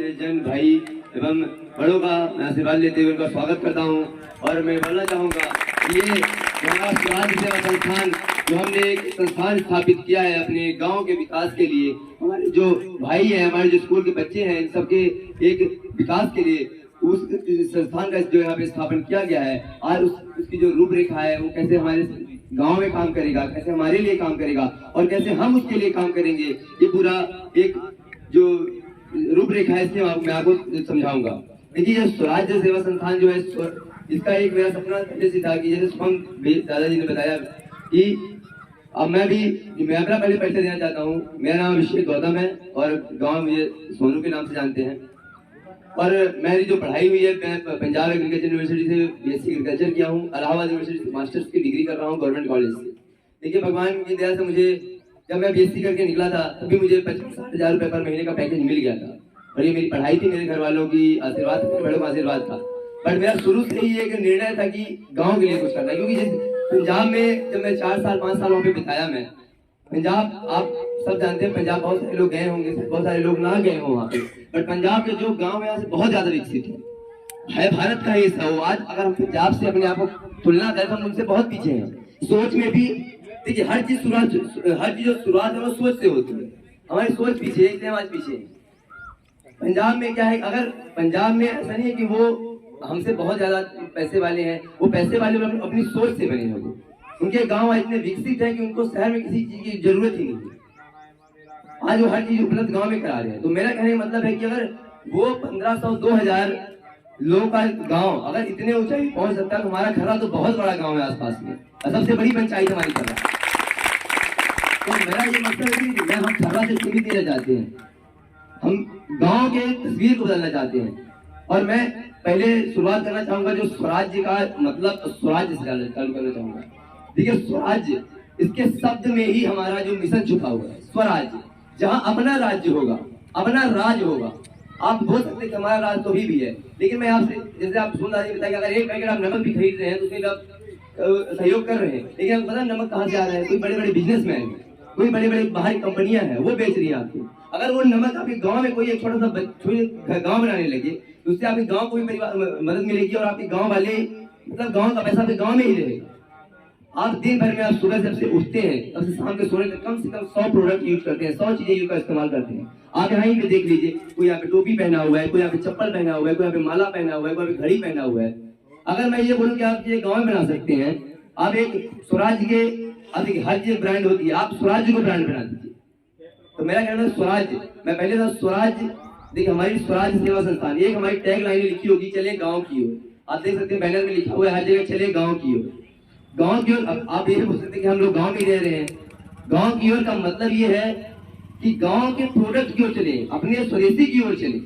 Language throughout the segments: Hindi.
मेरे जन भाई एवं बड़ों का मैं आशीर्वाद लेते हुए उनका स्वागत करता हूं। और मैं बोलना चाहूँगा ये हमारा स्वराज सेवा संस्थान जो हमने एक संस्थान स्थापित किया है अपने गांव के विकास के लिए, हमारे जो भाई हैं, हमारे जो स्कूल के बच्चे हैं, इन सबके एक विकास के लिए उस संस्थान का जो यहाँ पे स्थापन किया गया है। आज उसकी जो रूपरेखा है वो कैसे हमारे गांव में काम करेगा, कैसे हमारे लिए काम करेगा और कैसे हम उसके लिए काम करेंगे, ये पूरा एक जो रूपरेखा है इसके मैं आपको समझाऊंगा। देखिए ये स्वराज सेवा संस्थान जो है इसका एक मेरा सपना जैसे था कि जैसे हम दादाजी ने बताया कि अब मैं अपना पहले परिचय देना चाहता हूँ। मेरा नाम अभिषेक गौतम है और गांव मुझे सोनू के नाम से जानते हैं। और मेरी जो पढ़ाई हुई है मैं पंजाब एग्रीकल्चर यूनिवर्सिटी से BSc एग्रीकल्चर किया हूँ, इलाहाबाद यूनिवर्सिटी से मास्टर्स की डिग्री कर रहा हूँ गवर्नमेंट कॉलेज से। देखिए भगवान की दया से मुझे जब मैं BSc करके निकला था तभी मुझे 50-60 हज़ार रुपये पर महीने का पैकेज मिल गया था। और ये मेरी पढ़ाई थी, मेरे घर वालों की आशीर्वाद, मेरे बड़ों का आशीर्वाद था। बट मेरा शुरू से ही एक निर्णय था कि गाँव के लिए कुछ करना, क्योंकि पंजाब में जब मैं 4 साल 5 साल वहाँ पे बिताया मैं पंजाब, आप सब जानते हैं पंजाब बहुत सारे लोग गए होंगे, बहुत सारे लोग ना गए हों वहाँ पे, बट पंजाब के जो गांव है यहाँ से बहुत ज्यादा विकसित है भारत का हिस्सा हो। आज अगर हम पंजाब से अपने आप को तुलना करें तो हम उनसे बहुत पीछे हैं। सोच में भी देखिए हर चीज जो शुरुआत है वो सोच से होती है। हमारी सोच पीछे है, इसलिए हम आज पीछे हैं। पंजाब में क्या है, अगर पंजाब में ऐसा नहीं है कि वो हमसे बहुत ज्यादा पैसे वाले हैं, वो पैसे वाले अपनी सोच से बने हैं। उनके गांव इतने विकसित है कि उनको शहर में किसी चीज की जरूरत ही नहीं है। आज वो हर चीज उपलब्ध गांव में करा रहे हैं। तो मेरा कहने का मतलब है कि अगर वो 1500-2000 लोगों का गांव अगर इतने ऊंचाई पहुंच सकता है तो हमारा खर्रा तो बहुत बड़ा गांव है आसपास में, और सबसे बड़ी पंचायत हमारी खर्रा। तो मेरा ये मतलब है कि हम खर्रा से सीमित नहीं रह जाते हैं, हम गाँव के तस्वीर को बदलना चाहते हैं। और मैं पहले शुरुआत करना चाहूंगा जो स्वराज्य का मतलब स्वराज्य से चालू करना चाहूंगा। देखिए स्वराज्य, इसके शब्द में ही हमारा जो मिशन छुपा हुआ है। स्वराज्य जहां अपना राज्य होगा, अपना राज होगा। आप बोल सकते हैं कि हमारा राज तो भी है, लेकिन मैं आपसे जैसे आप सुन रहे बताया कि अगर एक पैकेट आप नमक भी खरीद रहे हैं तो उसमें आप सहयोग कर रहे हैं, लेकिन आपको पता नमक कहाँ से आ रहा है? कोई बड़े बड़े बिजनेसमैन है, कोई बड़े बड़े बाहरी कंपनियां हैं, वो बेच रही है आपको। अगर वो नमक आपके गाँव में कोई एक छोटा सा गाँव बनाने लगे तो उससे आपके गाँव को भी मदद मिलेगी और आपके गाँव वाले मतलब गाँव का पैसा आपके गाँव में ही रहेगा। आप दिन भर में आप सुबह जब से उठते हैं तब से शाम के सोने तक कम से कम 100 प्रोडक्ट यूज करते हैं, 100 चीजें का इस्तेमाल करते हैं। आप यहाँ पे देख लीजिए, कोई यहाँ पे टोपी पहना हुआ है, कोई यहाँ पे चप्पल पहना हुआ है, कोई यहाँ पे माला पहना हुआ है, कोई यहाँ पे घड़ी पहना हुआ है। अगर मैं ये बोलूँ कि आप ये गाँव में बना सकते हैं, आप एक स्वराज के देखिए हर चीज ब्रांड होती है, आप स्वराज को ब्रांड बना दीजिए। तो मेरा कहना है स्वराज, मैं पहले था स्वराज। देखिए हमारी स्वराज सेवा संस्थान, एक हमारी टैग लाइन लिखी होगी चले गाँव की ओर। आप देख सकते हैं बैनर में लिखा हुआ है हर जगह चले गाँव की ओर। गांव की ओर आप ये बोल सकते हैं कि हम लोग गांव में रह रहे हैं। गांव की ओर का मतलब ये है कि गांव के प्रोडक्ट की ओर चले, अपने स्वदेशी की ओर चले।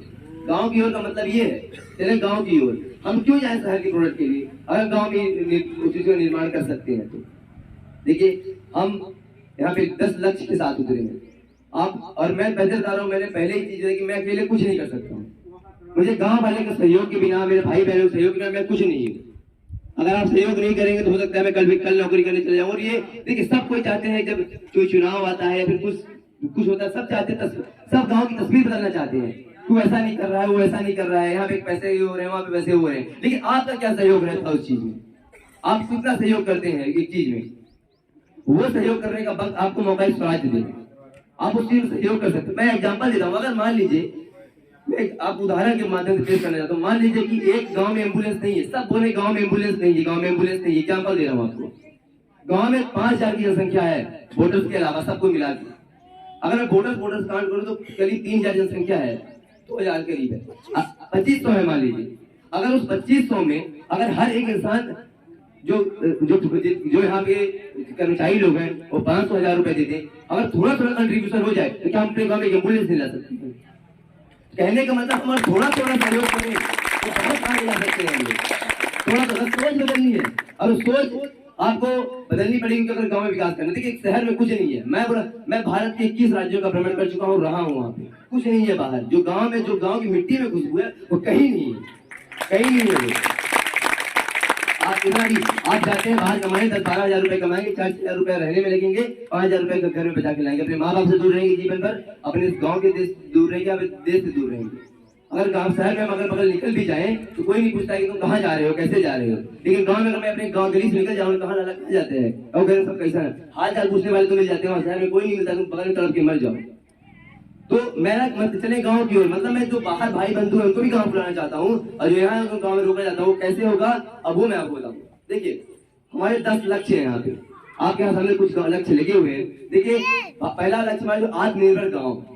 गांव की ओर का मतलब ये है चले गांव की ओर। हम क्यों जाए शहर के प्रोडक्ट के लिए अगर गांव में उस चीज का निर्माण कर सकते हैं? तो देखिए हम यहाँ पे 10 लक्ष्य के साथ उतरे हैं आप और मैं पैदल जा रहा हूँ। मैंने पहले ही चीज है कि मैं अकेले कुछ नहीं कर सकता हूँ, मुझे गाँव वाले के सहयोग के बिना, मेरे भाई बहनों के सहयोग के बिना मैं कुछ नहीं हूँ। अगर आप सहयोग नहीं करेंगे तो हो सकता है मैं कल नौकरी करने चले जाऊँ। और ये देखिए सब कोई चाहते हैं, जब कोई चुनाव आता है फिर कुछ होता है, सब चाहते हैं, सब गांव की तस्वीर बदलना चाहते हैं। तू ऐसा नहीं कर रहा है, वो ऐसा नहीं कर रहा है, यहाँ पे पैसे हो रहे हैं, वहाँ पे पैसे हो रहे हैं। लेकिन आपका क्या सहयोग रहता है उस चीज में? आप कितना सहयोग करते हैं एक चीज में? वो सहयोग करने का वक्त आपको मौका स्वराज देगा, आप उस चीज में सहयोग कर सकते हैं। मैं एग्जाम्पल देता हूँ, अगर मान लीजिए मैं आप उदाहरण के माध्यम से पेश करना चाहता हूँ। मान लीजिए कि एक गांव में एम्बुलेंस नहीं है, सब बोले गांव में एम्बुलेंस नहीं है, गांव में एम्बुलेंस नहीं है। एग्जाम्पल दे रहा हूँ आपको, गांव में 5000 की जनसंख्या है वोटर्स के अलावा सबको मिला के। अगर मैं वोटर्स काउंट करूँ तो करीब 3000 जनसंख्या है, 2000 करीब है, 2500 है मान लीजिए। अगर उस 2500 में अगर हर एक इंसान जो यहाँ पे कर्मचारी लोग हैं वो 500,000 रुपए देते, अगर थोड़ा थोड़ा कंट्रीब्यूशन हो जाए तो क्या हम अपने गाँव में एम्बुलेंस नहीं ला सकते हैं? कहने का मतलब हमारा थोड़ा थोड़ा सहयोग करें तो बहुत आगे जा सकते हैं। थोड़ा थोड़ा सोच बदलनी है और सोच आपको बदलनी पड़ेगी अगर गांव में विकास करना। देखिए शहर में कुछ नहीं है, मैं भारत के 21 राज्यों का भ्रमण कर चुका हूँ, रहा हूँ, वहाँ पे कुछ नहीं है बाहर। जो गांव की मिट्टी में खुशबू है वो कहीं नहीं है, कहीं नहीं है। आप इतना भी आप जाते हैं बाहर कमाए 10-12 हज़ार रुपए कमाएंगे, 40,000 रुपए रहने में लगेंगे, 5,000 रुपए घर में बचा के लाएंगे, अपने माँ बाप से दूर रहेंगे जीवन भर, अपने गांव के देश दूर रहेंगे, अपने देश से दूर रहेंगे। अगर गांव शहर में अगल बगल निकल भी जाए तो कोई नहीं पूछता कि तुम कहाँ जा रहे हो, कैसे जा रहे हो। लेकिन गांव में अगर मैं अपने गांव गली से निकल जाऊँ कहाँ नाला कहाँ जाते हैं और घर सब कैसा है, हाल चाल पूछने वाले तो मिल जाते हैं, वहाँ शहर में कोई नहीं मिलता, तुम बगल में तड़प के मर जाओ। तो मेरा मत चले गांव की ओर, मतलब मैं जो बाहर भाई बंधु है उनको भी गांव बुलाना चाहता हूँ, और जो यहाँ गांव में रोका जाता है वो कैसे होगा अब वो मैं आपको बताऊँ। देखिए हमारे 10 लक्ष्य हैं यहाँ पे, आपके यहाँ सामने कुछ लक्ष्य लगे हुए हैं। देखिए पहला लक्ष्य हमारा जो आत्मनिर्भर गाँव,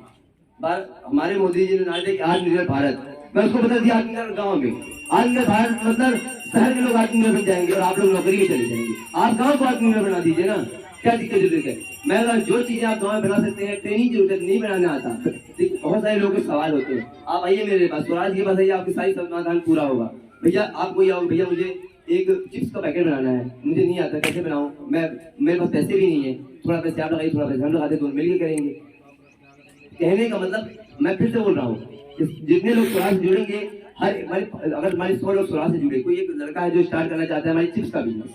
हमारे मोदी जी ने नारे दिया आत्मनिर्भर भारत, मैं उसको बदल दिया आत्मनिर्भर गाँव में। आत्मनिर्भर भारत मतलब शहर के लोग आत्मनिर्भर बन जाएंगे और आप लोग नौकरी में चले जाएंगे, आप गाँव को आत्मनिर्भर बना दीजिए ना, क्या दिक्कत जरूरत है। मैं अगर जो चीजें आप गाँव में बना सकते हैं, ट्रेनिंग की जरूरत नहीं बनाने आता। बहुत सारे लोगों के सवाल होते हैं, आप आइए मेरे पास, स्वराज के पास आइए, आपकी सारी समाधान पूरा होगा। भैया आप कोई आओ, भैया मुझे एक चिप्स का पैकेट बनाना है, मुझे नहीं आता, कैसे बनाऊं, मेरे पास पैसे भी नहीं है, थोड़ा पैसे आप लगाइए, थोड़ा पैसे हम लगाते, दोनों मिलकर करेंगे। कहने का मतलब मैं फिर से बोल रहा हूँ, जितने लोग स्वराज से जुड़ेंगे, अगर हमारे 100 लोग स्वराज से जुड़े, कोई एक लड़का है जो स्टार्ट करना चाहता है हमारी चिप्स का बिजनेस,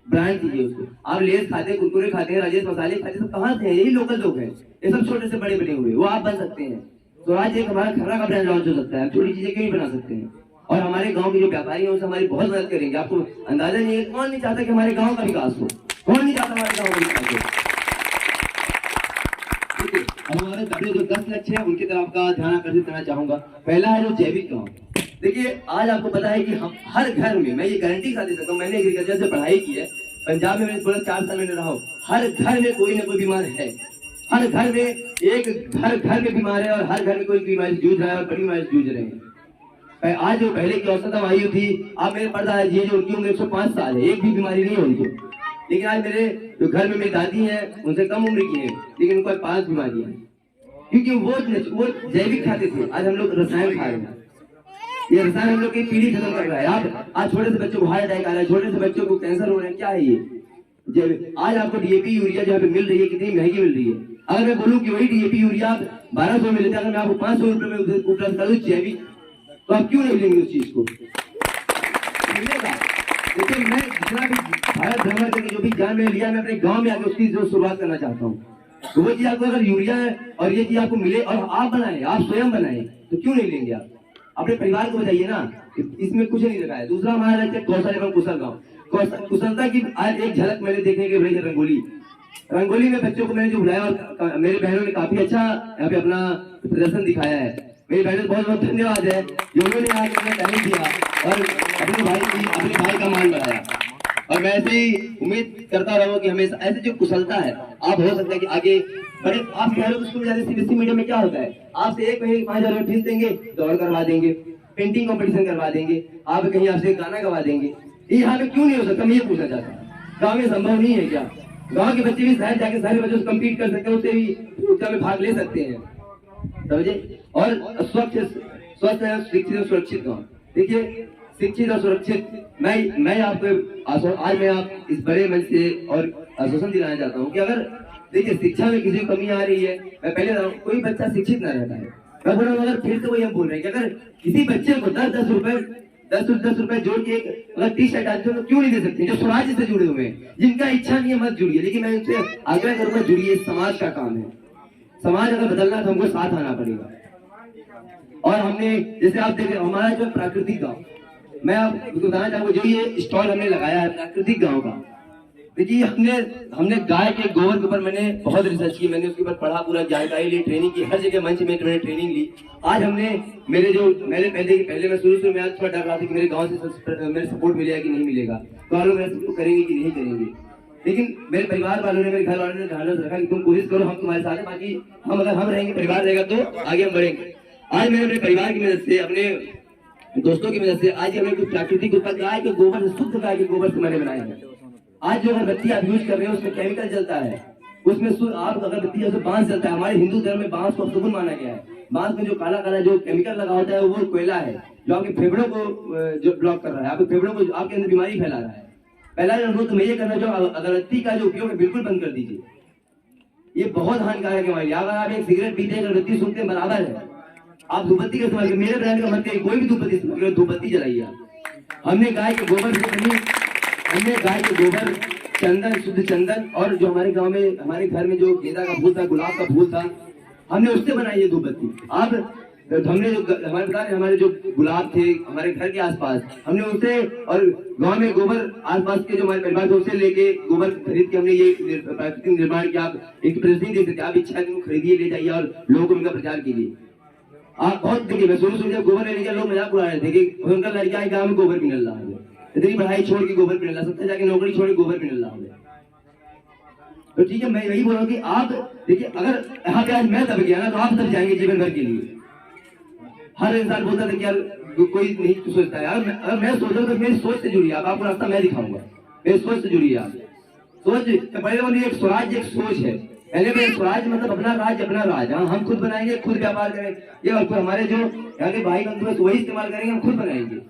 ब्रांड कीजिए उसको। आप लेस खाते हैं, कुरकुरे खाते हैं, राजेश मसाले खाते हैं, सब कहाँ से हैं, यही लोकल लोग हैं, ये सब छोटे से बड़े बने हुए, वो आप बन सकते हैं। स्वराज एक हमारा खर्रा का ब्रांड लॉन्च हो सकता है, छोटी चीजें क्यों नहीं बना सकते हैं। और हमारे गांव के जो व्यापारी हैं उनसे हमारी बहुत मदद करेंगे। आपको अंदाजा नहीं है, कौन नहीं चाहता कि हमारे गांव का विकास हो, कौन नहीं चाहता हमारे गांव का विकास हो। अब हमारे अपने जो 10 लक्ष्य है उनकी तरफ का ध्यान आकर्षित करना चाहूंगा। पहला है जो जैविक गांव। देखिए आज आपको पता है कि हम हर घर में, मैं ये गारंटी के साथ दे सकता हूँ, मैंने एग्रीकल्चर से पढ़ाई की है, पंजाब में मैंने थोड़ा 4 साल में रहा हूँ, हर घर में कोई ना कोई बीमार है, हर घर में घर में बीमार है, और हर घर में कोई बीमारी जूझ रहा है और बड़ी बीमारी जूझ रहे हैं। आज जो पहले की औसतम आयु थी, आप मेरे परदादा जी जो उनकी उम्र 105 साल है, एक भी बीमारी नहीं है उनको। लेकिन आज मेरे जो घर में मेरी दादी हैं उनसे कम उम्र की है, लेकिन उनको 5 बीमारियां हैं, क्योंकि वो जैविक खाते थे। आज हम लोग रसायन खा रहे हैं, ये रसायन हम लोग की पीढ़ी खत्म कर रहा है। आप आज छोटे से बच्चों को हार्ट अटैक आ रहा है, छोटे से बच्चों को कैंसर हो रहा है, क्या है ये जैविक। आज आपको डीएपी यूरिया जो मिल रही है कितनी महंगी मिल रही है। अगर मैं बोलूँ कि वही डीएपी यूरिया आप 1200 में लेते हैं, अगर मैं आपको 500 रुपए में उपलब्ध करूँ जैविक, तो आप क्यों नहीं लेंगे उस चीज को, मिलेगा। लेकिन मैं जितना भी भारत भ्रमण करके जो भी ज्ञान मैंने लिया, मैं अपने गांव में आके उसकी जो शुरुआत करना चाहता हूँ। तो वो चीज आपको अगर यूरिया है और ये चीज आपको मिले और आप बनाए, आप स्वयं बनाए, तो क्यों नहीं लेंगे आप। अपने परिवार को बताइए ना, इसमें कुछ नहीं लगा है। दूसरा हमारा लक्ष्य कौशल एवं कुशल गाँव। कुशलता की आज एक झलक मैंने देखने के लिए रंगोली में बच्चों को मैंने जो बुलाया, और मेरे बहनों ने काफी अच्छा यहाँ पे अपना प्रदर्शन दिखाया है। मेरी बहनों बहुत बहुत धन्यवाद है जो उन्होंने आज अपना टैलेंट दिया और अपने भाई का मान बढ़ाया। और मैं ऐसे ही उम्मीद करता रहूं कि हमेशा ऐसे जो कुशलता है, आप हो सकता है कि आगे बड़े, आप कह रहे हो स्कूल जाने सीबीएसई मीडियम में क्या होता है, आपसे एक महीने 5000 रुपये फीस देंगे, दौड़ करवा देंगे, पेंटिंग कंपटीशन करवा देंगे, आप कहीं आपसे गाना गवा देंगे। ये यहाँ पे क्यों नहीं हो सकता, मैं ये पूछना चाहता हूँ। गाँव में संभव नहीं है क्या? गाँव के बच्चे भी शहर जाके सारे बच्चों से कम्पीट कर सकते हैं, उससे भी प्रतियोगिता में भाग ले सकते हैं, समझे। और स्वस्थ शिक्षित और सुरक्षित गाँव। देखिए शिक्षित और सुरक्षित, मैं आपको आज मैं आप इस बड़े मंच से और आश्वासन दिलाना चाहता हूँ कि अगर देखिए शिक्षा में किसी कमी आ रही है, मैं पहले कोई बच्चा शिक्षित न रहता है, मैं बोल रहा हूँ, अगर फिर से वही हम बोल रहे हैं कि अगर किसी बच्चे को 10 रुपए जोड़ के अगर टी-शर्ट आती है तो क्यों नहीं दे सकते, जो स्वराज से जुड़े हुए हैं, जिनका इच्छा नहीं है मत जुड़िए। लेकिन मैं उनसे आग्रह करूंगा जुड़िए, समाज का काम है, समाज अगर बदलना तो हमको साथ आना पड़ेगा। और हमने जैसे आप देख रहे हैं हमारा जो प्राकृतिक गाँव, मैं आपको बताना चाहूंगा, जो ये स्टॉल हमने लगाया है प्राकृतिक गांव का, देखिए हमने गाय के गोबर के ऊपर मैंने बहुत रिसर्च की, मैंने उसके ऊपर पढ़ा, पूरा जानकारी ली, ट्रेनिंग की, हर जगह मंच में मैंने ट्रेनिंग ली। आज हमने पहले मैं शुरू में आज थोड़ा डर रहा था कि मेरे गांव से मेरे सपोर्ट मिलेगा कि नहीं मिलेगा, तो आप लोग मेरे सपोर्ट करेंगे कि नहीं करेंगे। लेकिन मेरे परिवार वालों ने, मेरे घर वालों ने ध्यान रखा कि तुम कोशिश करो, हम तुम्हारे साथ हैं, बाकी अगर हम रहेंगे, परिवार रहेगा तो आगे हम बढ़ेंगे। आज मैंने अपने परिवार की मदद से, अपने दोस्तों की मदद से आज हमें कुछ प्राकृतिक उत्पाद गाय के गोबर, शुद्ध गाय के गोबर से मैंने बनाए हैं। आज जो अगरबत्ती आप यूज कर रहे हैं उसमें केमिकल जलता है, उसमें आप अगरबत्ती जैसे बांस जलता है। हमारे हिंदू धर्म में बांस को अपशगुन माना गया है। बांस में जो काला काला जो केमिकल लगा होता है वो कोयला है, जो आपके फेफड़ों को जो ब्लॉक कर रहा है, आपके फेफड़ों को आपके अंदर बीमारी फैला रहा है। पहला अनुरोध तो मैं ये करना चाहूँ, अगरबत्ती का जो उपयोग है बिल्कुल बंद कर दीजिए, ये बहुत हानिकारक है हमारे लिए। अगर आप एक सिगरेट पीते हैं, अगरबत्ती सूंघते हैं, बराबर है। आप धूपबत्ती का इस्तेमाल करें, मेरे ब्रांड का मत करिए, कोई भी धूपबत्ती इस्तेमाल करें, धूपबत्ती जलाइए। हमने गाय के गोबर से बनी, हमने गाय के गोबर, चंदन, शुद्ध चंदन, और जो हमारे गांव में हमारे घर में जो गेंदा का फूल था, गुलाब का फूल था, हमने उससे बनाई है धूपबत्ती। आप तो हमने जो हमारे बता रहे हमारे जो गुलाब थे हमारे घर के आसपास, हमने उसे और गांव में गोबर आसपास के जो हमारे परिवार थे उसे लेके गोबर खरीद के हमने ये प्राकृतिक निर्माण किया। आप एक प्रदर्शनी देख सकते, आप इच्छा है कि खरीदिए, ले जाइए और लोगों को उनका प्रचार कीजिए। आप बहुत देखिए, मैं शुरू जब गोबर लेने गया लोग मजाक उड़ा रहे थे कि उनका लड़का गाँव में गोबर भी मिल रहा है, इतनी पढ़ाई छोड़ के गोबर भी मिल रहा, सबसे जाके नौकरी छोड़ के गोबर भी मिल रहा है। तो ठीक है, मैं यही बोल रहा हूँ कि आप देखिए, अगर यहाँ पे आज मैं दब गया ना तो आप दब जाएंगे जीवन भर के लिए। हर इंसान बोलता था कि यार कोई नहीं सोचता है, यार अगर मैं सोच रहा हूँ तो मेरी सोच से जुड़िए, आपको रास्ता मैं दिखाऊंगा, मेरी सोच से जुड़िए आप। सोच पहले वाली एक स्वराज एक सोच है, पहले में स्वराज मतलब अपना राज अपना राज, हाँ हम खुद बनाएंगे, खुद व्यापार करेंगे, ये और हमारे जो यहाँ के भाई बंधु है वही इस्तेमाल करेंगे, हम खुद बनाएंगे।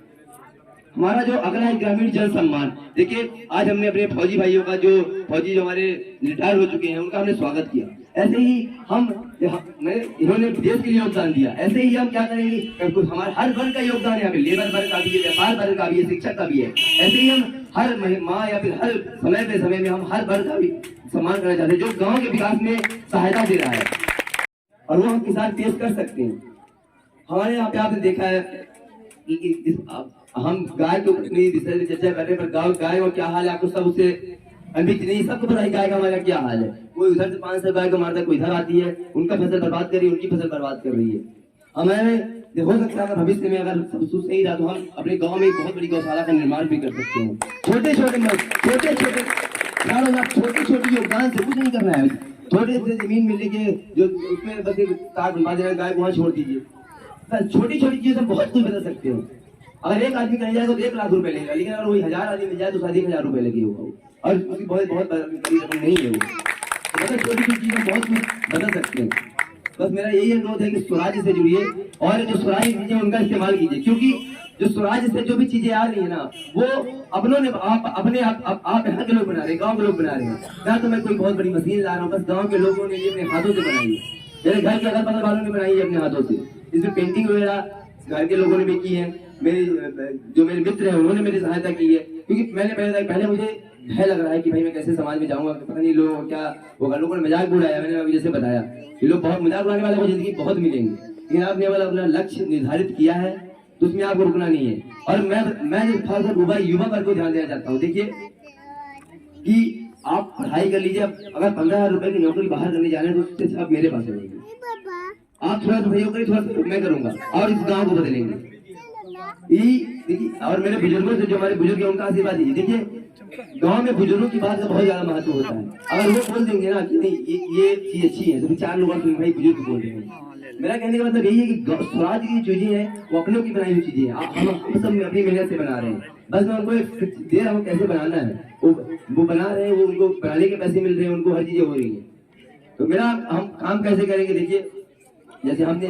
हमारा जो अगला है ग्रामीण जन सम्मान। देखिए आज हमने अपने फौजी भाइयों का जो फौजी जो हमारे रिटायर हो चुके हैं उनका हमने स्वागत किया, ऐसे ही इन्होंने देश के लिए योगदान दिया, ऐसे ही हम क्या करेंगे, हमारे हर वर्ग का योगदान है, यहाँ पे लेबर वर्ग का भी है, व्यापार वर्ग का भी है, शिक्षक का भी है, ऐसे ही हम हर माह या फिर हर समय में हम हर वर्ग का भी सम्मान करना चाहते हैं जो गाँव के विकास में सहायता दे रहा है और वो हम किसान पेश कर सकते हैं। हमारे यहाँ पे आपने देखा है हम गाय के अपनी विषय में चर्चा कर रहे हैं, पर गाय और क्या हाल है आपको सब उससे अनभिज्ञ नहीं, सबको पता है गाय का हमारा क्या हाल है। कोई उधर से 500 गाय को मारता है, कोई इधर आती है, उनका फसल बर्बाद कर रही है, उनकी फसल बर्बाद कर रही है। हमें हो सकता है भविष्य में अगर सब कुछ सही रहा तो हम अपने गाँव में एक बहुत बड़ी गौशाला का निर्माण भी कर सकते हैं। छोटे छोटे योगदान से कुछ नहीं करना है, छोटे से जमीन में लेके जो उसमें बस एक तार बनवा देना, गाय को वहाँ छोड़ दीजिए। छोटी छोटी चीजें बहुत कुछ बदल सकते हो। अगर एक आदमी कहीं जाए तो 1 लाख रुपए लेगा, लेकिन अगर वही 1000 आदमी मिल जाए तो 1,000 रुपए लगे होगा और उसकी बहुत बड़ी रकम नहीं है वो। मतलब छोटी छोटी चीजें बहुत कुछ बदल सकते हैं। बस मेरा यही अनुरोध है कि स्वराज से जुड़िए और जो स्वराज चीजें उनका इस्तेमाल कीजिए, क्योंकि जो स्वराज से जो भी चीजें आ रही है ना वो अपनों ने आप यहाँ के लोग बना रहे हैं, गाँव के लोग बना रहे हैं ना, तो मैं कोई बहुत बड़ी मशीन ला रहा हूँ, बस गाँव के लोगों ने अपने हाथों से बनाई है, मेरे घर के अगल बगल वालों ने बनाई है अपने हाथों से। इसमें पेंटिंग वगैरह घर के लोगों ने भी की है, जो मेरे मित्र हैं उन्होंने मेरी सहायता की है, क्योंकि मैंने पहले मुझे भय लग रहा है कि भाई मैं कैसे समाज में जाऊंगा, पता नहीं लोग क्या होगा, लोगों ने मजाक उड़ाया, मैंने अभी जैसे बताया ये लोग बहुत मजाक उड़ाने वाले जिंदगी बहुत मिलेंगे, लेकिन आपने वाला अपना लक्ष्य निर्धारित किया है तो उसमें आपको रुकना नहीं है। और मैं खास तौर युवा वर्ग को ध्यान देना चाहता हूँ। देखिए कि आप पढ़ाई कर लीजिए, अगर 15,000 रुपए की नौकरी बाहर करने जा रहे हैं तो उससे आप मेरे पास रहेंगे, आप थोड़ा सा सहयोग करिए, थोड़ा सा मैं करूंगा और इस गाँव को बदलेंगे। देखिए और मेरे बुजुर्गों से जो हमारे बुजुर्ग हैं उनका आशीर्वाद दीजिए। देखिए गांव में बुजुर्गों की बात का बहुत ज्यादा महत्व होता है, अगर वो बोल देंगे ना कि नहीं ये चीज अच्छी है तो 4 लोग भाई बुजुर्ग बोल रहे हैं। मेरा कहने का मतलब यही है कि स्वराज की चीजें हैं वो अपनों की बनाई हुई चीजें हैं, हम सब अपनी मेहनत से बना रहे हैं, बस मैं उनको दे रहा हूँ कैसे बनाना है, वो बना रहे हैं, वो उनको बनाने के पैसे मिल रहे हैं, उनको हर चीजें हो रही है। तो मेरा हम काम कैसे करेंगे, देखिए जैसे हमने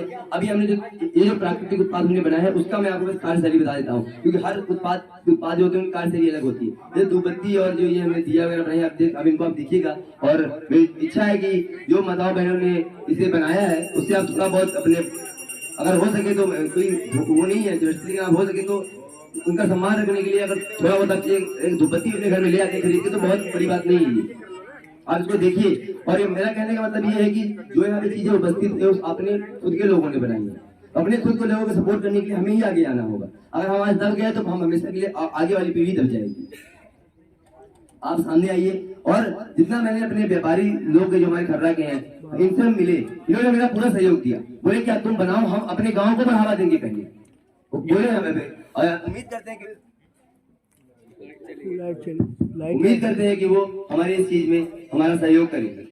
जो ये जो प्राकृतिक उत्पाद हमने बनाया है उसका मैं आपको बस कार्यशैली बता देता हूँ, क्योंकि हर उत्पाद जो होते हैं उनकी कार्यशैली अलग होती है। जैसे धूपबत्ती और जो ये हमने दिया वगैरह बनाया अब इनको आप देखिएगा, और मेरी इच्छा है कि जो माताओं बहनों ने इसे बनाया है उससे आप थोड़ा बहुत अपने अगर हो सके तो कोई वो नहीं है जबरदस्ती, आप हो सके तो उनका सम्मान रखने के लिए अगर थोड़ा बहुत अच्छे एक धूपबत्ती अपने घर में ले आके खरीदे तो बहुत बड़ी बात नहीं है। आप इसको देखिए, और ये मेरा कहने का मतलब ये है कि जो यहाँ पे चीजें उपस्थित है उस अपने खुद के लोगों ने बनाई है, अपने खुद को लोगों को सपोर्ट करने के लिए हमें ही आगे आना होगा। अगर हम आज दब गए तो हम हमेशा के लिए आगे वाली पीढ़ी दब जाएगी। आप सामने आइए, और जितना मैंने अपने व्यापारी लोग जो हमारे खर्रा के हैं इनसे हम मिले, इन्होंने मेरा पूरा सहयोग दिया, बोले क्या तुम बनाओ, हम अपने गाँव को बढ़ावा देंगे पहले, बोले हमें, और उम्मीद करते हैं कि वो हमारे इस चीज में हमारा सहयोग करेंगे।